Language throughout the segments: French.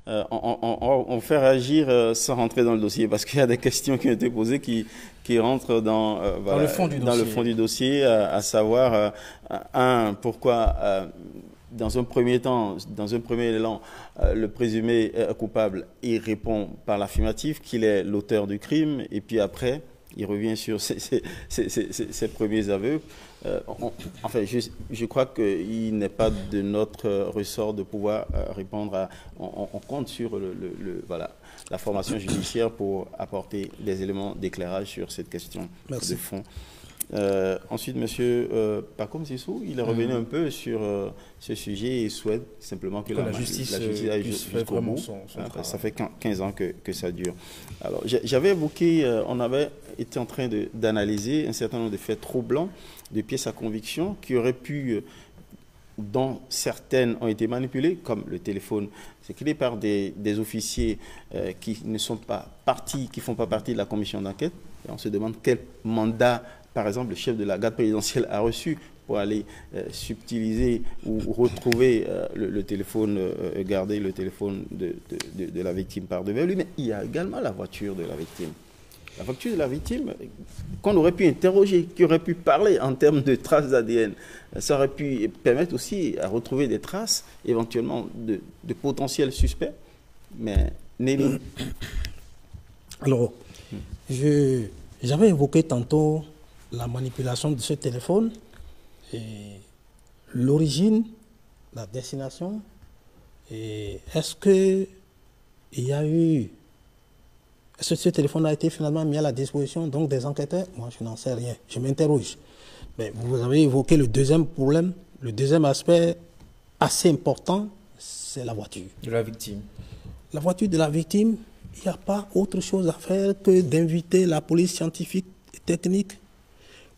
On fait réagir sans rentrer dans le dossier parce qu'il y a des questions qui ont été posées qui rentrent dans, dans le fond du dossier. Dans le fond du dossier, à savoir, pourquoi, dans un premier temps, dans un premier élan, le présumé coupable, il répond par l'affirmative qu'il est l'auteur du crime, et puis après, il revient sur ses premiers aveux. Enfin, je crois qu'il n'est pas de notre ressort de pouvoir répondre à... On compte sur voilà, la formation judiciaire pour apporter des éléments d'éclairage sur cette question de fond. Ensuite, M. Pacom Sissou, il est revenu un peu sur ce sujet et souhaite simplement que la justice aille jusqu'au bout. Ça fait 15 ans que ça dure. Alors, j'avais évoqué, on avait été en train d'analyser un certain nombre de faits troublants, de pièces à conviction qui auraient pu, dont certaines ont été manipulées, comme le téléphone. C'est créé par des officiers qui ne sont pas partis, qui ne font pas partie de la commission d'enquête. Et on se demande quel mandat, par exemple, le chef de la garde présidentielle a reçu pour aller subtiliser ou retrouver le téléphone, garder le téléphone de la victime par devers lui. Mais il y a également la voiture de la victime. La voiture de la victime, qu'on aurait pu interroger, qui aurait pu parler en termes de traces d'ADN, ça aurait pu permettre aussi à retrouver des traces, éventuellement, de potentiels suspects. Mais Nelly. Alors, j'avais évoqué tantôt la manipulation de ce téléphone et l'origine, la destination. Et est-ce que ce téléphone a été finalement mis à la disposition donc des enquêteurs? Moi, je n'en sais rien. Je m'interroge. Mais vous avez évoqué le deuxième problème, le deuxième aspect assez important, c'est la voiture. De la victime. La voiture de la victime, il n'y a pas autre chose à faire que d'inviter la police scientifique et technique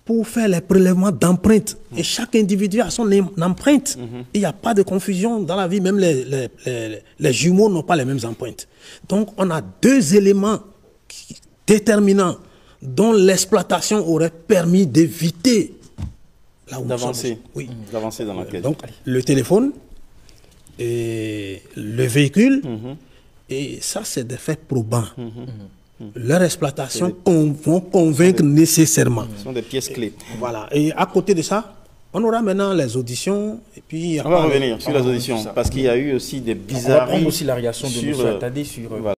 pour faire les prélèvements d'empreintes. Et chaque individu a son empreinte. Il n'y a pas de confusion dans la vie. Même les jumeaux n'ont pas les mêmes empreintes. Donc, on a deux éléments déterminants dont l'exploitation aurait permis d'éviter d'avancer dans l'enquête. Donc, le téléphone et le véhicule, et ça, c'est des faits probants. Leur exploitation vont convaincre nécessairement. Ce sont des pièces clés. Voilà. Et à côté de ça, on aura maintenant les auditions. Et puis, on va revenir sur les auditions, parce qu'il y a eu aussi des bizarreries. On va prendre aussi la réaction de M. Attadé sur...